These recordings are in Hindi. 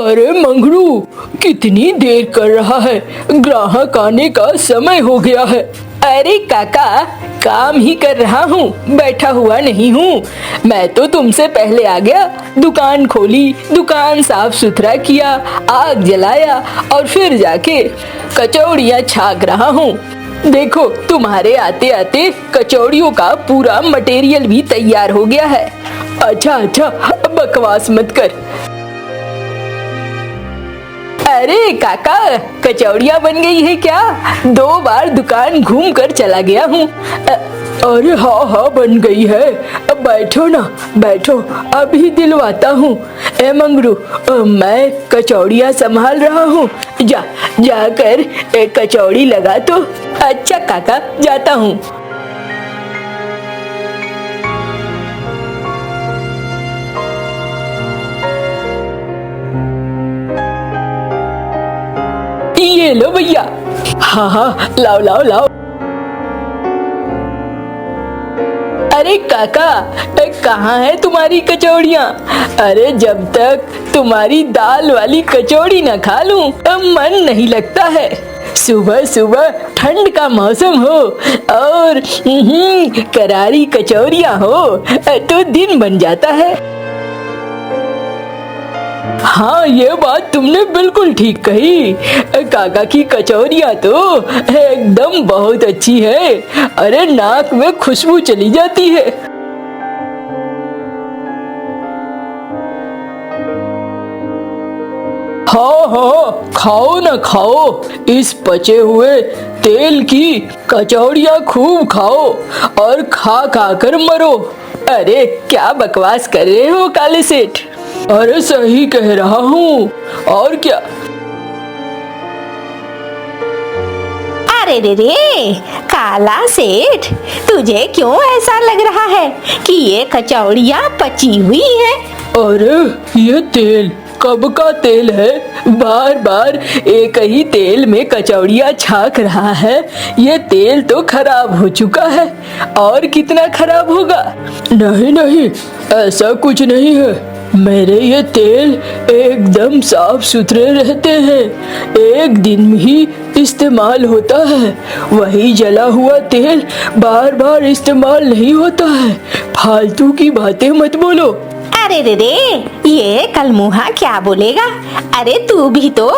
अरे मंगरू, कितनी देर कर रहा है? ग्राहक आने का समय हो गया है। अरे काका, काम ही कर रहा हूँ, बैठा हुआ नहीं हूँ। मैं तो तुमसे पहले आ गया। दुकान खोली, दुकान साफ सुथरा किया, आग जलाया और फिर जाके कचौड़ियाँ छाक रहा हूँ। देखो, तुम्हारे आते आते कचौड़ियों का पूरा मटेरियल भी तैयार हो गया है। अच्छा अच्छा, बकवास मत कर। अरे काका, कचौड़ियाँ बन गई है क्या? 2 बार दुकान घूम कर चला गया हूँ। अरे हाँ हाँ, बन गई है। अब बैठो ना, बैठो, अभी दिलवाता हूँ। ए मंगरू, मैं कचौड़ियाँ संभाल रहा हूँ। जाकर एक कचौड़ी लगा तो। अच्छा काका, जाता हूँ। ये लो भैया। हाँ हाँ, लाओ लाओ लाओ। अरे काका, कहाँ है तुम्हारी कचौड़ियाँ? अरे जब तक तुम्हारी दाल वाली कचौड़ी न खा लूं तब मन नहीं लगता है। सुबह सुबह ठंड का मौसम हो और करारी कचौड़ियाँ हो तो दिन बन जाता है। हाँ, ये बात तुमने बिल्कुल ठीक कही। काका की कचौरियाँ तो एकदम बहुत अच्छी है। अरे नाक में खुशबू चली जाती है। हाँ हाँ, खाओ ना खाओ, इस पचे हुए तेल की कचौड़ियाँ खूब खाओ और खा खा कर मरो। अरे क्या बकवास कर रहे हो काले सेठ? अरे सही कह रहा हूँ, और क्या। अरे रे काला सेठ, तुझे क्यों ऐसा लग रहा है कि ये कचौड़ियाँ पची हुई हैं? अरे ये तेल कब का तेल है? बार बार एक ही तेल में कचौड़ियाँ छाक रहा है। ये तेल तो खराब हो चुका है। और कितना खराब होगा? नहीं नहीं, ऐसा कुछ नहीं है। मेरे ये तेल एकदम साफ सुथरे रहते हैं। एक दिन ही इस्तेमाल होता है। वही जला हुआ तेल बार बार इस्तेमाल नहीं होता है। फालतू की बातें मत बोलो। अरे रे, ये कलमुहा क्या बोलेगा? अरे तू भी तो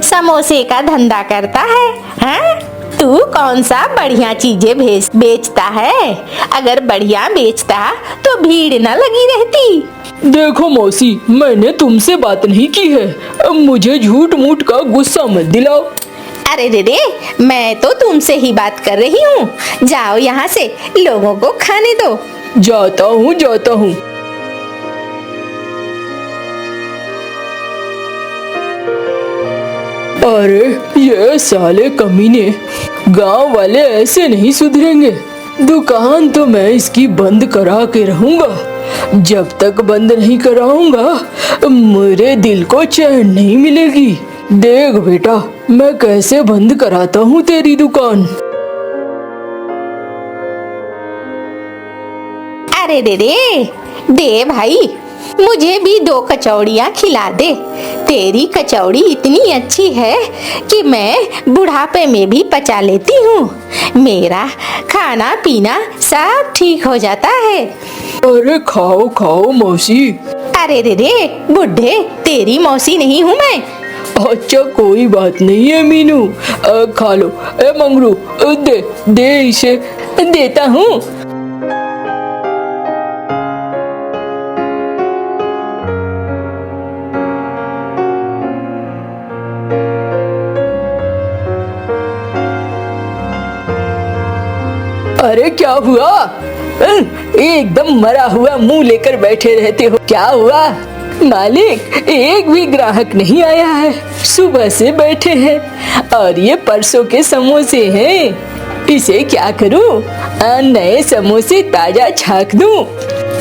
समोसे का धंधा करता है, हाँ? तू कौन सा बढ़िया चीजें बेचता है? अगर बढ़िया बेचता तो भीड़ न लगी रहती। देखो मौसी, मैंने तुमसे बात नहीं की है। अब मुझे झूठ मूठ का गुस्सा मत दिलाओ। अरे रे, मैं तो तुमसे ही बात कर रही हूँ। जाओ यहाँ से, लोगों को खाने दो। जाता हूँ जाता हूँ। अरे ये साले कमीने, गांव वाले ऐसे नहीं सुधरेंगे। दुकान तो मैं इसकी बंद करा के रहूंगा। जब तक बंद नहीं कराऊंगा मेरे दिल को चैन नहीं मिलेगी। देख बेटा, मैं कैसे बंद कराता हूँ तेरी दुकान। अरे रे, दे भाई, मुझे भी 2 कचौड़ियाँ खिला दे। तेरी कचौड़ी इतनी अच्छी है कि मैं बुढ़ापे में भी पचा लेती हूँ। मेरा खाना पीना सब ठीक हो जाता है। अरे खाओ खाओ मौसी। अरे रे बुढ़े, तेरी मौसी नहीं हूँ मैं। अच्छा कोई बात नहीं है मीनू, खा लो। ए मंगरू, दे दे इसे। देता हूँ। अरे क्या हुआ? एकदम मरा हुआ मुंह लेकर बैठे रहते हो। क्या हुआ? मालिक, एक भी ग्राहक नहीं आया है। सुबह से बैठे हैं और ये परसों के समोसे हैं। इसे क्या करूं? नए समोसे ताजा छाक दूं?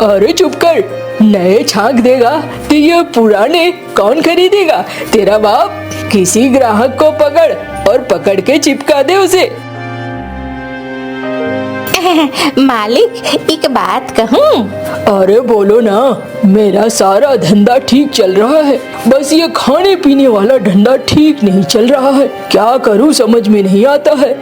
अरे चुप कर, नए छाक देगा तो ये पुराने कौन खरीदेगा? तेरा बाप। किसी ग्राहक को पकड़ और पकड़ के चिपका दे उसे। मालिक एक बात कहूँ? अरे बोलो ना, मेरा सारा धंधा ठीक चल रहा है, बस ये खाने पीने वाला धंधा ठीक नहीं चल रहा है। क्या करूँ समझ में नहीं आता है।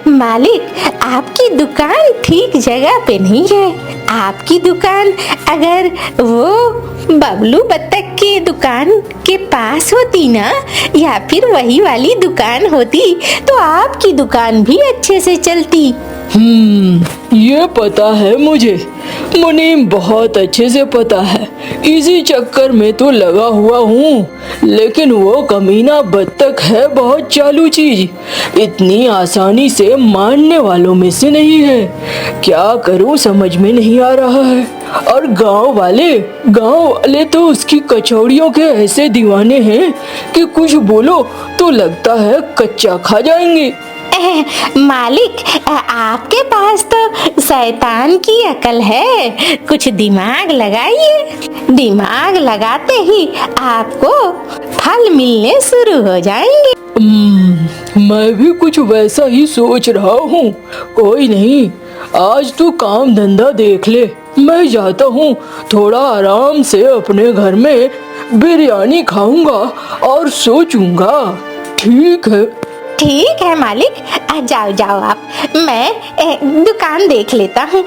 मालिक आपकी दुकान ठीक जगह पे नहीं है। आपकी दुकान अगर वो बबलू बत्तख की दुकान के पास होती ना, या फिर वही वाली दुकान होती, तो आपकी दुकान भी अच्छे से चलती। ये पता है मुझे, मुनीम बहुत अच्छे से पता है, इसी चक्कर में तो लगा हुआ हूँ। लेकिन वो कमीना बत्तख है बहुत चालू चीज, इतनी आसानी से मानने वालों में से नहीं है। क्या करूँ समझ में नहीं आ रहा है। और गांव वाले तो उसकी कचौड़ियों के ऐसे दीवाने हैं कि कुछ बोलो तो लगता है कच्चा खा जाएंगे। मालिक आपके पास तो शैतान की अकल है, कुछ दिमाग लगाइए। दिमाग लगाते ही आपको फल मिलने शुरू हो जाएंगे। मैं भी कुछ वैसा ही सोच रहा हूँ। कोई नहीं, आज तू काम धंधा देख ले, मैं जाता हूँ। थोड़ा आराम से अपने घर में बिरयानी खाऊंगा और सोचूंगा। ठीक है मालिक, जाओ जाओ आप, मैं दुकान देख लेता हूँ।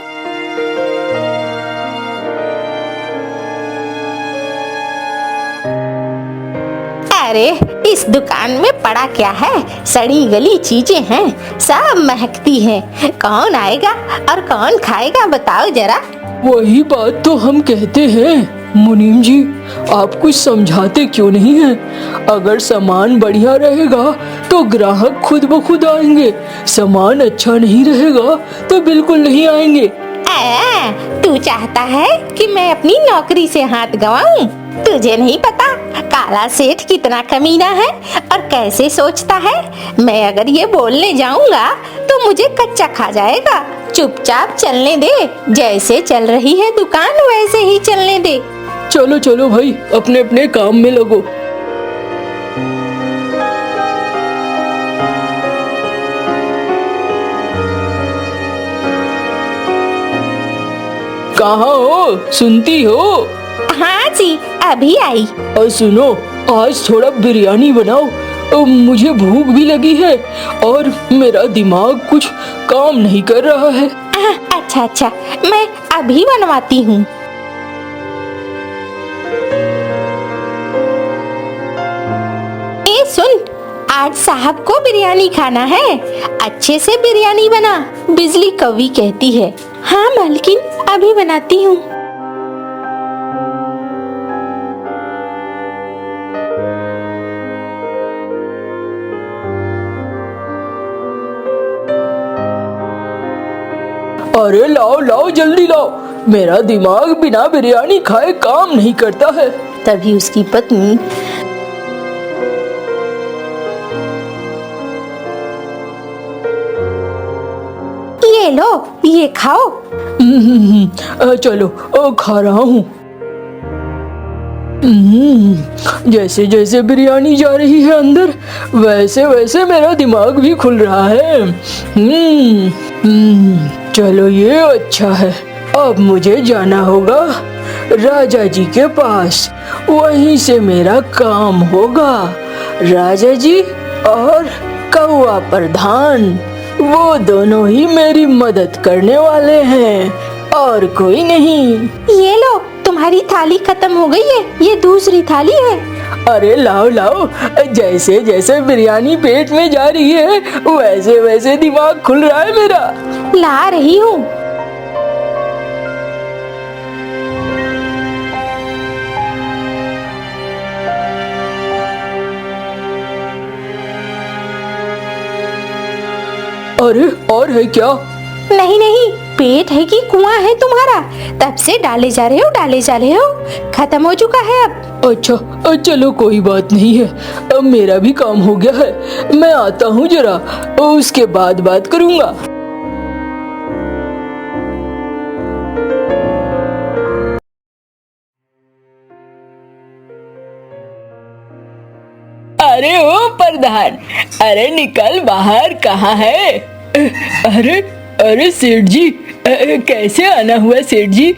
अरे इस दुकान में पड़ा क्या है, सड़ी गली चीजें हैं, सब महकती हैं। कौन आएगा और कौन खाएगा बताओ जरा। वही बात तो हम कहते हैं मुनीम जी, आप कुछ समझाते क्यों नहीं हैं? अगर सामान बढ़िया रहेगा तो ग्राहक खुद ब खुद आएंगे, सामान अच्छा नहीं रहेगा तो बिल्कुल नहीं आएंगे। तू चाहता है कि मैं अपनी नौकरी से हाथ गंवाऊं? तुझे नहीं पता काला सेठ कितना कमीना है और कैसे सोचता है। मैं अगर ये बोलने जाऊंगा तो मुझे कच्चा खा जाएगा। चुपचाप चलने दे, जैसे चल रही है दुकान वैसे ही चलने दे। चलो चलो भाई, अपने अपने काम में लगो। कहाँ हो, सुनती हो? हाँ जी, अभी आई। और सुनो, आज थोड़ा बिरयानी बनाओ, मुझे भूख भी लगी है और मेरा दिमाग कुछ काम नहीं कर रहा है। अच्छा, मैं अभी बनवाती हूँ। सुन, आज साहब को बिरयानी खाना है, अच्छे से बिरयानी बना, बिजली कौवी कहती है। हाँ मालकिन, अभी बनाती हूँ। अरे लाओ लाओ, जल्दी लाओ, मेरा दिमाग बिना बिरयानी खाए काम नहीं करता है। तभी उसकी पत्नी ये लो, ये खाओ। चलो, खा रहा हूँ। जैसे जैसे बिरयानी जा रही है अंदर, वैसे वैसे मेरा दिमाग भी खुल रहा है। चलो ये अच्छा है, अब मुझे जाना होगा राजा जी के पास, वहीं से मेरा काम होगा। राजा जी और कौआ प्रधान, वो दोनों ही मेरी मदद करने वाले हैं और कोई नहीं। ये लो, तुम्हारी थाली खत्म हो गई है, ये दूसरी थाली है। अरे लाओ लाओ, जैसे जैसे बिरयानी पेट में जा रही है वैसे वैसे दिमाग खुल रहा है मेरा। ला रही हूँ। अरे और है क्या? नहीं, पेट है कि कुआं है तुम्हारा? तब से डाले जा रहे हो, खत्म हो चुका है अब। अच्छा, चलो कोई बात नहीं है, अब मेरा भी काम हो गया है। मैं आता हूँ जरा, उसके बाद बात करूँगा। अरे ओ प्रधान, अरे निकल बाहर, कहाँ है? अरे अरे सेठ जी, कैसे आना हुआ सेठ जी?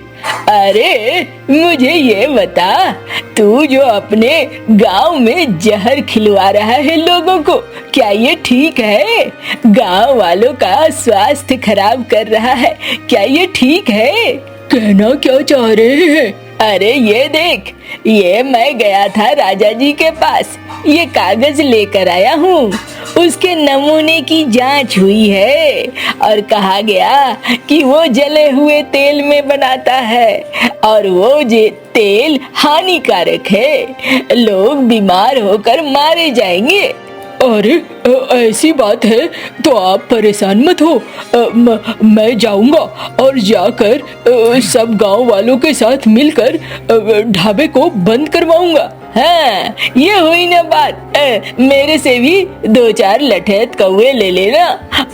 अरे मुझे ये बता, तू जो अपने गांव में जहर खिलवा रहा है लोगों को, क्या ये ठीक है? गांव वालों का स्वास्थ्य खराब कर रहा है, क्या ये ठीक है? कहना क्या चाह रहे हैं? अरे ये देख, ये मैं गया था राजा जी के पास, ये कागज लेकर आया हूँ। उसके नमूने की जांच हुई है और कहा गया कि वो जले हुए तेल में बनाता है और वो जे तेल हानिकारक है, लोग बीमार होकर मारे जाएंगे। अरे ऐसी बात है तो आप परेशान मत हो, मैं जाऊंगा और जाकर सब गांव वालों के साथ मिलकर ढाबे को बंद करवाऊंगा। हाँ, ये हुई ना बात। मेरे से भी 2-4 लठैत कौवे ले लेना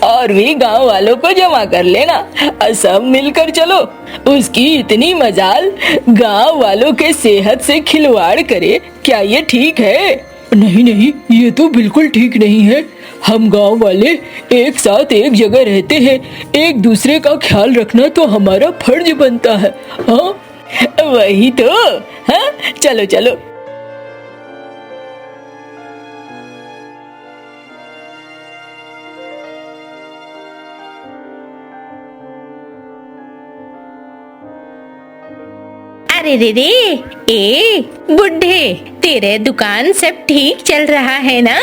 और भी गांव वालों को जमा कर लेना और सब मिलकर चलो। उसकी इतनी मजाल गांव वालों के सेहत से खिलवाड़ करे, क्या ये ठीक है? नहीं नहीं, ये तो बिल्कुल ठीक नहीं है। हम गांव वाले एक साथ एक जगह रहते हैं, एक दूसरे का ख्याल रखना तो हमारा फर्ज बनता है। हाँ वही तो। हाँ चलो चलो। अरे रे रे, ए बुढ़े, तेरे दुकान सब ठीक चल रहा है ना?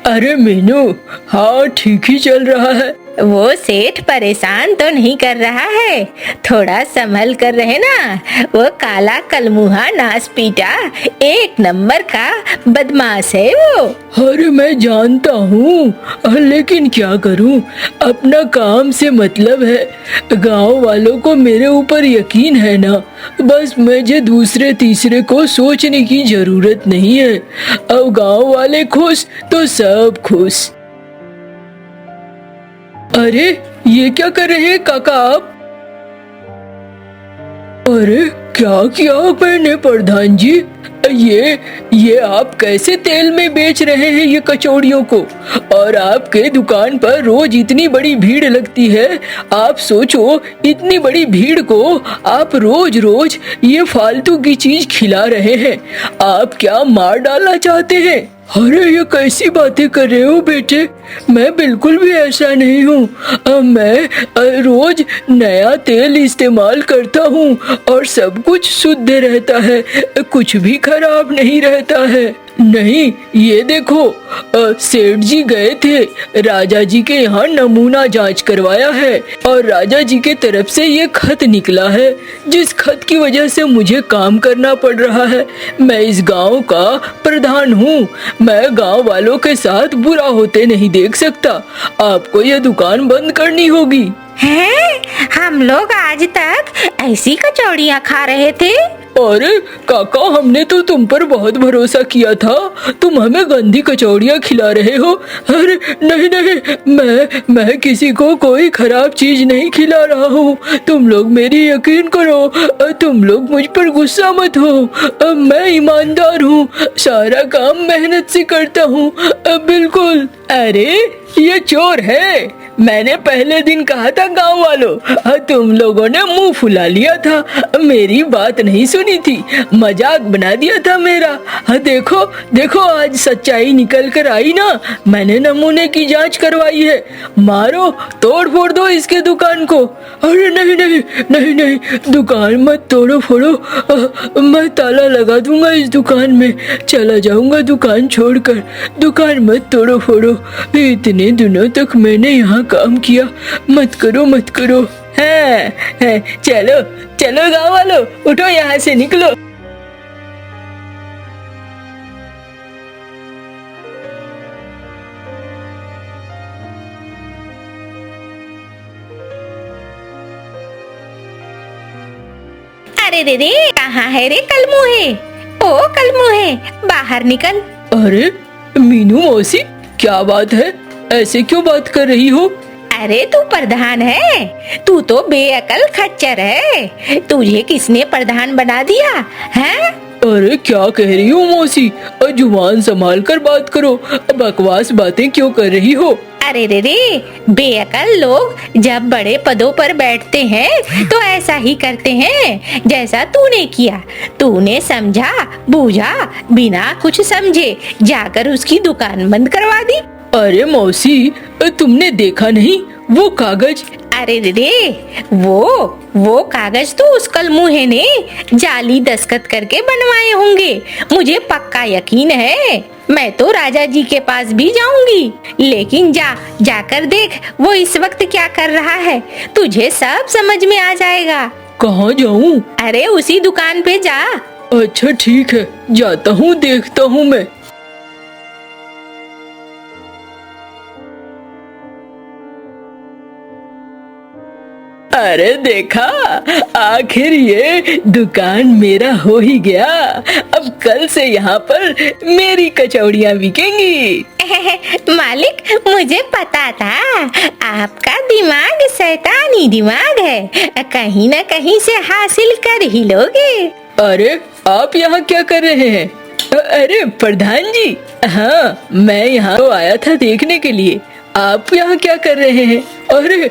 अरे मीनू, हाँ ठीक ही चल रहा है। वो सेठ परेशान तो नहीं कर रहा है? थोड़ा संभल कर रहे ना, वो काला कलमुहा नास पीटा एक नंबर का बदमाश है वो। अरे मैं जानता हूँ, लेकिन क्या करूँ, अपना काम से मतलब है। गांव वालों को मेरे ऊपर यकीन है ना, बस मुझे दूसरे तीसरे को सोचने की जरूरत नहीं है। अब गांव वाले खुश तो सब खुश। अरे ये क्या कर रहे हैं काका आप? अरे क्या किया मैंने प्रधान जी? ये आप कैसे तेल में बेच रहे हैं ये कचौड़ियों को? और आपके दुकान पर रोज इतनी बड़ी भीड़ लगती है। आप सोचो, इतनी बड़ी भीड़ को आप रोज रोज ये फालतू की चीज खिला रहे हैं। आप क्या मार डालना चाहते हैं? अरे ये कैसी बातें कर रहे हो बेटे, मैं बिल्कुल भी ऐसा नहीं हूँ। मैं रोज नया तेल इस्तेमाल करता हूँ और सब कुछ शुद्ध रहता है, कुछ भी खराब नहीं रहता है। नहीं, ये देखो, सेठ जी गए थे राजा जी के यहाँ, नमूना जांच करवाया है और राजा जी के तरफ से ये खत निकला है, जिस खत की वजह से मुझे काम करना पड़ रहा है। मैं इस गांव का प्रधान हूँ, मैं गांव वालों के साथ बुरा होते नहीं देख सकता। आपको ये दुकान बंद करनी होगी। हैं? हम लोग आज तक ऐसी कचौड़ियाँ खा रहे थे? अरे काका, हमने तो तुम पर बहुत भरोसा किया था, तुम हमें गंदी कचौड़ियाँ खिला रहे हो। अरे नहीं नहीं, मैं किसी को कोई खराब चीज नहीं खिला रहा हूँ। तुम लोग मेरी यकीन करो, तुम लोग मुझ पर गुस्सा मत हो। मैं ईमानदार हूँ, सारा काम मेहनत से करता हूँ। बिल्कुल। अरे ये चोर है, मैंने पहले दिन कहा था गांव वालों, तुम लोगों ने मुंह फुला लिया था, मेरी बात नहीं सुनी थी, मजाक बना दिया था मेरा। देखो देखो, आज सच्चाई निकल कर आई ना। मैंने नमूने की जांच करवाई है, मारो तोड़ फोड़ दो इसके दुकान को। अरे नहीं नहीं नहीं नहीं, दुकान मत तोड़ो फोड़ो, मैं ताला लगा दूंगा इस दुकान में, चला जाऊंगा दुकान छोड़कर। दुकान मत तोड़ो फोड़ो, इतने दिनों तक मैंने यहाँ काम किया, मत करो मत करो। है, चलो चलो गाँव वालों, उठो यहाँ से निकलो। अरे रे रे, कहाँ है रे कलमुहे? ओ कलमुहे, बाहर निकल। अरे मीनू मौसी, क्या बात है, ऐसे क्यों बात कर रही हो? अरे तू प्रधान है? तू तो बेअकल खच्चर है, तुझे किसने प्रधान बना दिया है? अरे क्या कह रही हो मौसी, जुबान संभाल कर बात करो, बकवास बातें क्यों कर रही हो? अरे रे रे, बेअकल लोग जब बड़े पदों पर बैठते हैं तो ऐसा ही करते हैं जैसा तूने किया। तूने समझा बूझा बिना कुछ समझे जाकर उसकी दुकान बंद करवा दी। अरे मौसी, तुमने देखा नहीं वो कागज? अरे रे, वो कागज तो उस कलमुहे ने जाली दस्तखत करके बनवाए होंगे। मुझे पक्का यकीन है। मैं तो राजा जी के पास भी जाऊंगी, लेकिन जाकर देख वो इस वक्त क्या कर रहा है। तुझे सब समझ में आ जाएगा। कहाँ जाऊँ? अरे उसी दुकान पे जा। अच्छा ठीक है, जाता हूँ, देखता हूँ मैं। अरे देखा, आखिर ये दुकान मेरा हो ही गया। अब कल से यहाँ पर मेरी कचौड़ियाँ बिकेंगी। मालिक, मुझे पता था आपका दिमाग शैतानी दिमाग है, कहीं न कहीं से हासिल कर ही लोगे। अरे आप यहाँ क्या कर रहे हैं? अरे प्रधान जी, हाँ मैं यहाँ तो आया था देखने के लिए। आप यहाँ क्या कर रहे हैं? अरे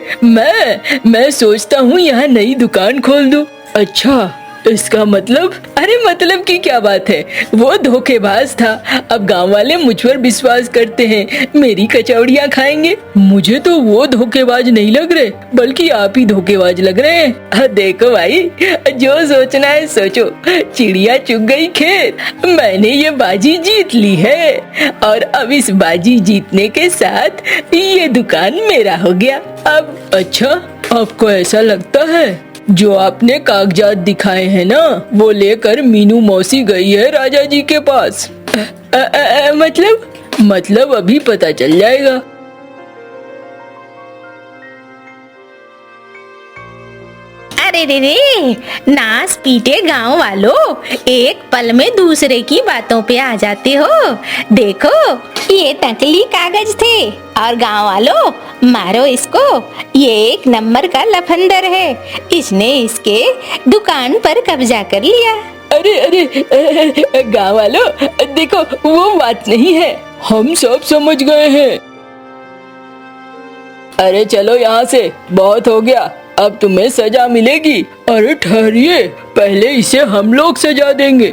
मैं सोचता हूँ यहाँ नई दुकान खोल दूँ। अच्छा, इसका मतलब? अरे मतलब की क्या बात है, वो धोखेबाज था। अब गांव वाले मुझ पर विश्वास करते हैं, मेरी कचौड़ियाँ खाएंगे। मुझे तो वो धोखेबाज नहीं लग रहे, बल्कि आप ही धोखेबाज लग रहे हैं। देखो भाई, जो सोचना है सोचो। चिड़िया चुग गई खेत, मैंने ये बाजी जीत ली है और अब इस बाजी जीतने के साथ ये दुकान मेरा हो गया। अब अच्छा, आपको ऐसा लगता है? जो आपने कागजात दिखाए हैं ना, वो लेकर मीनू मौसी गई है राजा जी के पास। मतलब अभी पता चल जाएगा। अरे रे, नास पीटे गांव वालों, एक पल में दूसरे की बातों पे आ जाते हो। देखो, ये नकली कागज थे और गांव वालों मारो इसको। ये एक नंबर का लफंदर है, इसने इसके दुकान पर कब्जा कर लिया। अरे गाँव वालों, देखो वो बात नहीं है, हम सब समझ गए हैं। अरे चलो यहाँ से, बहुत हो गया, अब तुम्हें सजा मिलेगी। अरे ठहरिए, पहले इसे हम लोग सजा देंगे।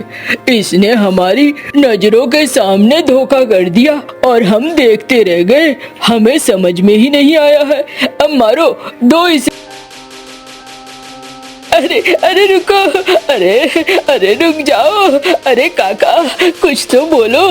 इसने हमारी नजरों के सामने धोखा कर दिया और हम देखते रह गए, हमें समझ में ही नहीं आया है। अब मारो, दो इसे। अरे रुको, अरे रुक जाओ। अरे काका, कुछ तो बोलो।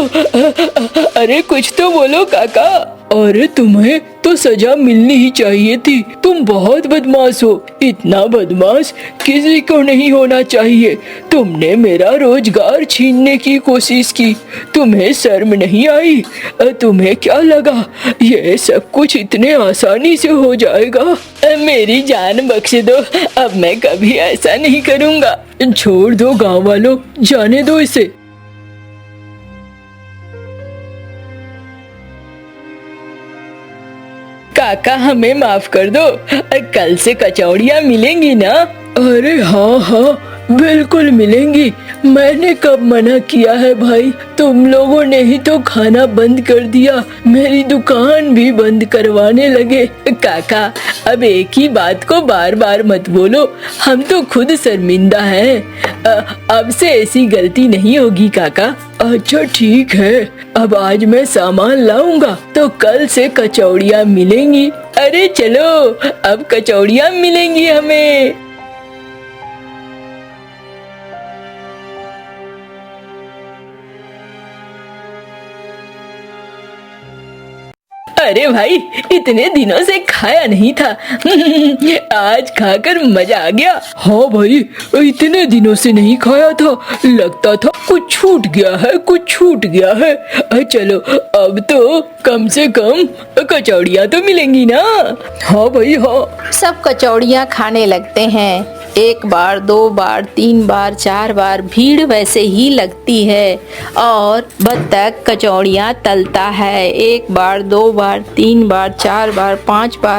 अरे कुछ तो बोलो काका। अरे तुम्हें तो सजा मिलनी ही चाहिए थी, तुम बहुत बदमाश हो। इतना बदमाश किसी को नहीं होना चाहिए। तुमने मेरा रोजगार छीनने की कोशिश की, तुम्हें शर्म नहीं आई? तुम्हें क्या लगा ये सब कुछ इतने आसानी से हो जाएगा? मेरी जान बख्श दो, अब मैं कभी ऐसा नहीं करूँगा। छोड़ दो गाँव वालों, जाने दो इसे। काका हमें माफ कर दो, कल से कचौड़ियाँ मिलेंगी ना? अरे हाँ, बिल्कुल मिलेंगी। मैंने कब मना किया है भाई? तुम लोगों ने ही तो खाना बंद कर दिया, मेरी दुकान भी बंद करवाने लगे। काका, अब एक ही बात को बार बार मत बोलो, हम तो खुद शर्मिंदा हैं। अब से ऐसी गलती नहीं होगी काका। अच्छा ठीक है, अब आज मैं सामान लाऊंगा तो कल से कचौड़ियाँ मिलेंगी। अरे चलो, अब कचौड़ियाँ मिलेंगी हमें। अरे भाई, इतने दिनों से खाया नहीं था, आज खाकर मजा आ गया। हाँ भाई, इतने दिनों से नहीं खाया था, लगता था कुछ छूट गया है। चलो, अब तो कम से कम कचौड़ियाँ तो मिलेंगी ना? हाँ भाई हाँ। सब कचौड़ियाँ खाने लगते हैं, एक बार, दो बार, तीन बार, चार बार, भीड़ वैसे ही लगती है। और बत्तख कचौड़ियाँ तलता है, एक बार, दो बार, तीन बार, चार बार, पांच बार।